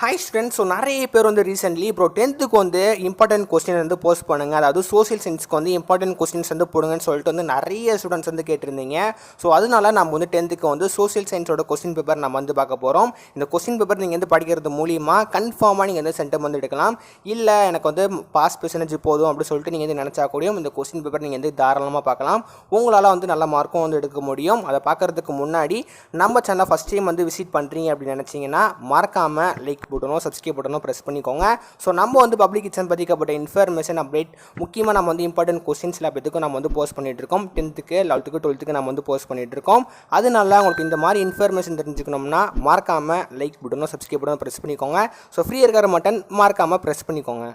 Hi students. So நிறைய பேர் வந்து ரீசென்ட்லி இப்போ 10th வந்து இம்பார்ட்டன்ட் கொஸ்டின் வந்து போஸ்ட் பண்ணுங்கள், அதாவது சோசியல் சயின்ஸ்க்கு வந்து இம்பார்ட்டன்ட் கொஸ்டின்ஸ் வந்து போடுங்கன்னு சொல்லிட்டு வந்து நிறைய ஸ்டூடெண்ட்ஸ் வந்து கேட்டிருந்தீங்க. ஸோ அதனால நம்ம வந்து 10th வந்து சோசியல் சயின்ஸோட கொஸ்டின் பேப்பர் நம்ம வந்து பார்க்க போகிறோம். இந்த கொஸ்டின் பேப்பர் நீங்கள் வந்து படிக்கிறது மூலியமாக கன்ஃபார்மாக நீங்கள் வந்து சென்டம் வந்து எடுக்கலாம். இல்லை எனக்கு வந்து பாஸ் பெர்சன்டேஜ் போதும் அப்படின்னு சொல்லிட்டு நீங்கள் வந்து நினச்சா கூடயும் இந்த கொஸ்டின் பேப்பர் நீங்கள் வந்து தாராளமாக பார்க்கலாம். உங்களால் வந்து நல்ல மார்க்கும் வந்து எடுக்க முடியும். அதை பார்க்குறதுக்கு முன்னாடி நம்ம சேனலை ஃபஸ்ட் டைம் வந்து விசிட் பண்ணுறீங்க அப்படின்னு நினச்சிங்கன்னா மறக்காமல் லைக் பட்டனும் சப்ஸ்கிரைப் பட்டனும் ப்ரெஸ் பண்ணிக்கோங்க. ஸோ நம்ம வந்து பப்ளிக் எக்ஸாம் பற்றிக்கப்பட்ட இன்ஃபர்மேஷன் அப்டேட், முக்கியமாக நம்ம வந்து இம்பார்ட்டன்ட் கொஸ்டின்ஸ் எல்லாத்துக்கும் நம்ம வந்து போஸ்ட் பண்ணிட்டு இருக்கோம். 10th 11th 12th நம்ம வந்து போஸ்ட் பண்ணிட்டு இருக்கோம். அதனால உங்களுக்கு இந்த மாதிரி இன்ஃபர்மேஷன் தெரிஞ்சுக்கணும்னா மறக்காமல் லைக் பட்டனும் சப்ஸ்கிரைப் பட்டனும் ப்ரெஸ் பண்ணிக்கோங்க. ஸோ ஃப்ரீயாக இருக்கிற மட்டன் மறக்காமல் ப்ரெஸ் பண்ணிக்கோங்க.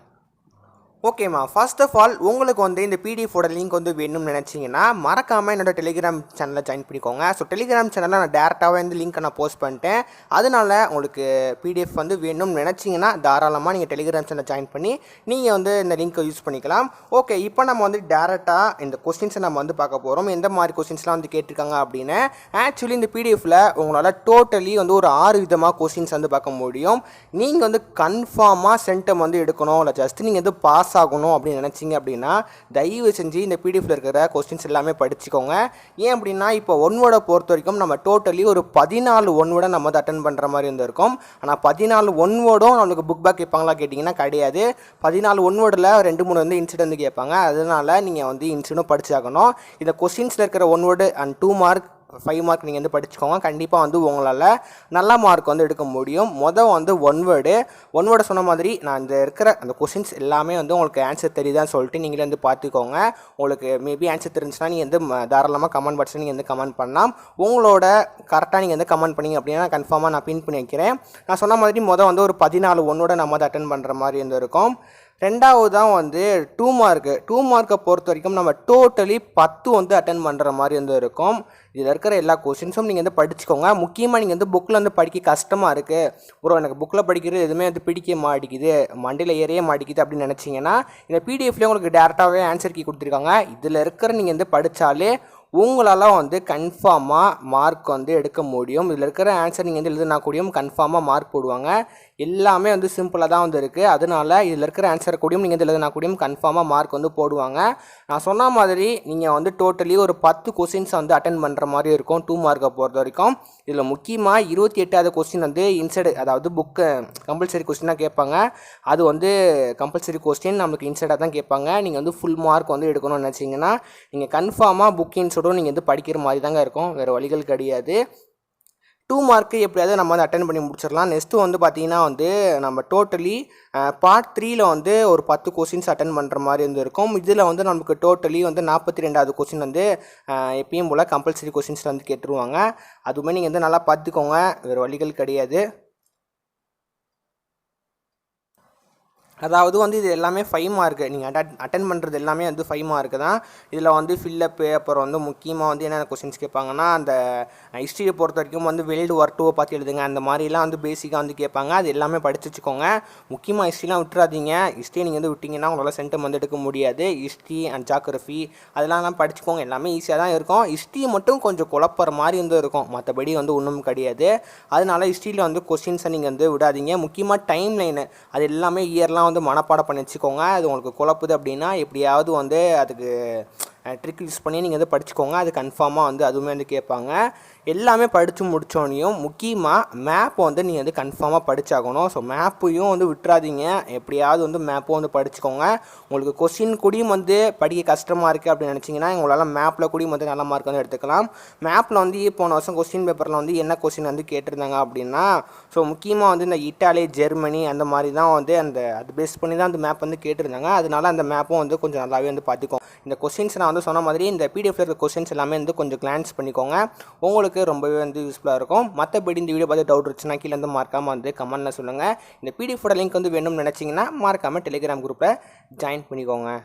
ஓகேம்மா, ஃபர்ஸ்ட் ஆஃப் ஆல் உங்களுக்கு வந்து இந்த பிடிஎஃபோட லிங்க் வந்து வேணும்னு நினச்சிங்கன்னா மறக்காமல் என்னோட டெலிகிராம் சேனலில் ஜாயின் பண்ணிக்கோங்க. ஸோ டெலிகிராம் சேனலில் நான் டேரெக்டாகவே வந்து லிங்க்கை நான் போஸ்ட் பண்ணிட்டேன். அதனால் உங்களுக்கு பிடிஎஃப் வந்து வேணும்னு நினச்சிங்கன்னா தாராளமாக நீங்கள் டெலிகிராம் சேனலில் ஜாயின் பண்ணி நீங்கள் வந்து இந்த லிங்க்கை யூஸ் பண்ணிக்கலாம். ஓகே, இப்போ நம்ம வந்து டேரெக்டாக இந்த கொஸ்டின்ஸை நம்ம வந்து பார்க்க போகிறோம். எந்த மாதிரி கொஸ்டின்ஸ்லாம் வந்து கேட்டிருக்காங்க அப்படின்னு. ஆக்சுவலி இந்த பிடிஎஃபில் உங்களால் டோட்டலி வந்து ஒரு 6 விதமாக கொஸ்டின்ஸ் வந்து பார்க்க முடியும். நீங்கள் வந்து கன்ஃபார்மாக சென்டம் வந்து எடுக்கணும், இல்லை ஜஸ்ட் நீங்கள் வந்து பாஸ் ஆகணும் அப்படின்னு நினச்சிங்க அப்படின்னா தயவு செஞ்சு இந்த பிடிஎஃப்ல இருக்கிற கொஸ்டின்ஸ் எல்லாமே படிச்சுக்கோங்க. ஏன் அப்படின்னா இப்போ ஒன் வேர்டை பொறுத்த வரைக்கும் நம்ம டோட்டலி ஒரு 14 ஒன் வேர்டை நம்ம வந்து அட்டன் பண்ணுற மாதிரி இருந்திருக்கும். ஆனால் 14 ஒன் வேர்டும் நம்மளுக்கு புக் பேக் கேட்பாங்களா கேட்டிங்கன்னா கிடையாது. 14 ஒன் வேர்டில் 2-3 வந்து இன்சிடென்ட் வந்து கேட்பாங்க. அதனால் நீங்கள் வந்து இன்சிடென்ட்டும் படிச்சாகணும். இந்த கொஸ்டின்ஸில் இருக்கிற one word and 2 mark 5 mark நீங்கள் வந்து படிச்சுக்கோங்க. கண்டிப்பாக வந்து உங்களால் நல்ல மார்க் வந்து எடுக்க முடியும். வந்து ஒன் வேர்டை சொன்ன மாதிரி நான் இந்த இருக்கிற அந்த கொஸ்டின்ஸ் எல்லாமே வந்து உங்களுக்கு ஆன்சர் தெரியுதான்னு சொல்லிட்டு நீங்களே வந்து பார்த்துக்கோங்க. உங்களுக்கு மேபி ஆன்சர் தெரிஞ்சுன்னா நீங்கள் வந்து தாராளமாக கமெண்ட் பாக்ஸில் நீங்கள் வந்து கமெண்ட் பண்ணலாம். உங்களோட கரெக்டாக நீங்கள் வந்து கமெண்ட் பண்ணிங்க அப்படின்னா கன்ஃபார்மாக நான் பின் பண்ணி வைக்கிறேன். நான் சொன்ன மாதிரி வந்து ஒரு 14 ஒன்னோட நம்ம வந்து அட்டன் பண்ணுற மாதிரி இருந்திருக்கும். ரெண்டாவது தான் வந்து 2 மார்க்கை பொறுத்த வரைக்கும் நம்ம டோட்டலி 10 வந்து அட்டன் பண்ணுற மாதிரி வந்து இருக்கும். இதில் இருக்கிற எல்லா கொஸ்டின்ஸும் நீங்கள் வந்து படிச்சுக்கோங்க. முக்கியமாக நீங்கள் வந்து புக்கில் வந்து படிக்க கஷ்டமாக இருக்குது, ப்ரோ எனக்கு புக்கில் படிக்கிறது எதுவுமே வந்து பிடிக்க மாட்டேங்குது, மண்டியில் ஏறைய மாட்டேங்குது அப்படின்னு நினச்சிங்கன்னா இந்த பிடிஎஃப்லேயே உங்களுக்கு டேரெக்டாகவே ஆன்சர் கீ கொடுத்துருக்காங்க. இதில் இருக்கிற நீங்கள் வந்து படித்தாலே உங்களால் வந்து கன்ஃபார்மாக மார்க் வந்து எடுக்க முடியும். இதில் இருக்கிற ஆன்சர் நீங்கள் வந்து எழுதுனா கூடியும் கன்ஃபார்மாக மார்க் போடுவாங்க. எல்லாமே வந்து சிம்பிளாக தான் வந்து இருக்குது. அதனால் இதில் இருக்கிற ஆன்சர் கூடியும் நீங்கள் வந்து எழுதுனா கூடியும் கன்ஃபார்மாக மார்க் வந்து போடுவாங்க. நான் சொன்ன மாதிரி நீங்கள் வந்து டோட்டலி ஒரு 10 கொஸ்டின்ஸ் வந்து அட்டன் பண்ணுற மாதிரி இருக்கும் 2 மார்க்கை பொறுத்த வரைக்கும். இதில் முக்கியமாக 28வது கொஸ்டின் வந்து இன்சைடு, அதாவது புக்கு கம்பல்சரி கொஸ்டினாக கேட்பாங்க. அது வந்து கம்பல்சரி கொஸ்டின் நம்மளுக்கு இன்சைடாக தான் கேட்பாங்க. நீங்கள் வந்து ஃபுல் மார்க் வந்து எடுக்கணும்னு நினச்சிங்கன்னா நீங்கள் கன்ஃபார்மாக புக் இன்சைடும் நீங்கள் வந்து படிக்கிற மாதிரி தாங்க இருக்கும், வேறு வழிகள் கிடையாது. 2 மார்க்கு எப்படியாவது நம்ம வந்து அட்டன் பண்ணி முடிச்சிடலாம். நெக்ஸ்ட்டு வந்து பார்த்திங்கன்னா வந்து நம்ம டோட்டலி பார்ட் 3ல் வந்து ஒரு 10 கொஸ்டின்ஸ் அட்டன் பண்ணுற மாதிரி இருந்திருக்கும். இதில் வந்து நமக்கு டோட்டலி வந்து 42வது கொஸ்டின் வந்து எப்பயும் போல் கம்பல்சரி கொஸ்டின்ஸில் வந்து கேட்டுருவாங்க. அதுவுமே நீங்கள் வந்து நல்லா பார்த்துக்கோங்க, வேறு வழிகள் கிடையாது. அதாவது வந்து இது எல்லாமே 5 மார்க்கு, நீங்கள் அட்டன் பண்ணுறது எல்லாமே வந்து 5 மார்க்கு தான். இதில் வந்து ஃபில்லப்பு, அப்புறம் வந்து முக்கியமாக வந்து என்னென்ன கொஸ்டின்ஸ் கேட்பாங்கன்னா அந்த ஹிஸ்ட்ரியை பொறுத்த வரைக்கும் வந்து வேர்ல்டு வார் 2 பார்த்து எழுதுங்க, அந்த மாதிரிலாம் வந்து பேசிக்காக வந்து கேட்பாங்க. அது எல்லாமே படித்து வச்சுக்கோங்க. முக்கியமாக ஹிஸ்ட்ரிலாம் விட்டுறாதீங்க. ஹிஸ்ட்ரி நீங்கள் வந்து விட்டிங்கன்னா உங்களால் சென்டம் வந்து எடுக்க முடியாது. ஹிஸ்ட்ரி அண்ட் ஜாகிரஃபி அதெல்லாம் படிச்சுக்கோங்க, எல்லாமே ஈஸியாக தான் இருக்கும். ஹிஸ்ட்ரி மட்டும் கொஞ்சம் குழப்பற மாதிரி வந்து இருக்கும், மற்றபடி வந்து ஒன்றும் கிடையாது. அதனால ஹிஸ்ட்ரியில் வந்து கொஸ்டின்ஸை நீங்கள் வந்து விடாதீங்க. முக்கியமாக டைம் லைனு அது எல்லாமே இயர்லாம் வந்து மனப்பாடம் பண்ணி வச்சுக்கோங்க. அது உங்களுக்கு குழப்புது அப்படின்னா எப்படியாவது வந்து அதுக்கு ட்ரிக் யூஸ் பண்ணி நீங்கள் வந்து படிச்சுக்கோங்க. அது கன்ஃபார்மாக வந்து அதுவுமே வந்து கேட்பாங்க. எல்லாமே படித்து முடித்தோடனையும் முக்கியமாக மேப் வந்து நீங்கள் வந்து கன்ஃபார்மாக படித்தாகணும். ஸோ மேப்பையும் வந்து விட்டுறாதீங்க, எப்படியாவது வந்து மேப்பும் வந்து படிச்சுக்கோங்க. உங்களுக்கு கொஸ்டின் கூடியும் வந்து படிக்க கஷ்டமாக இருக்குது அப்படின்னு நினச்சிங்கன்னா உங்களால் மேப்பில் கூடியும் வந்து நல்ல மார்க் வந்து எடுத்துக்கலாம். மேப்பில் வந்து போன வருஷம் கொஸ்டின் பேப்பரில் வந்து என்ன கொஸ்டின் வந்து கேட்டிருந்தாங்க அப்படின்னா, ஸோ முக்கியமாக வந்து இந்த இட்டாலி, ஜெர்மனி அந்த மாதிரி தான் வந்து அது பேஸ் பண்ணி தான் அந்த மேப் வந்து கேட்டிருந்தாங்க. அதனால அந்த மேப்பும் வந்து கொஞ்சம் நல்லாவே வந்து பார்த்துக்கோங்க. இந்த கொஸ்டின்ஸ் நான் வந்து சொன்ன மாதிரி இந்த பிடிஎஃப்ல இருக்க கொஸ்டின்ஸ் எல்லாமே வந்து கொஞ்சம் கிளான்ஸ் பண்ணிக்கோங்க, உங்களுக்கு ரொம்பவே வந்து யூஸ்ஃபுல்லாக இருக்கும். மற்றபடி இந்த வீடியோ பார்த்து டவுட் இருந்துச்சுன்னா கீழே வந்து மறக்காமல் வந்து கமெண்ட்டில் சொல்லுங்கள். இந்த பிடிஎஃபோட லிங்க் வந்து வேணும்னு நினச்சிங்கன்னா மறக்காமல் டெலிகிராம் குரூப்பில் ஜாயின் பண்ணிக்கோங்க.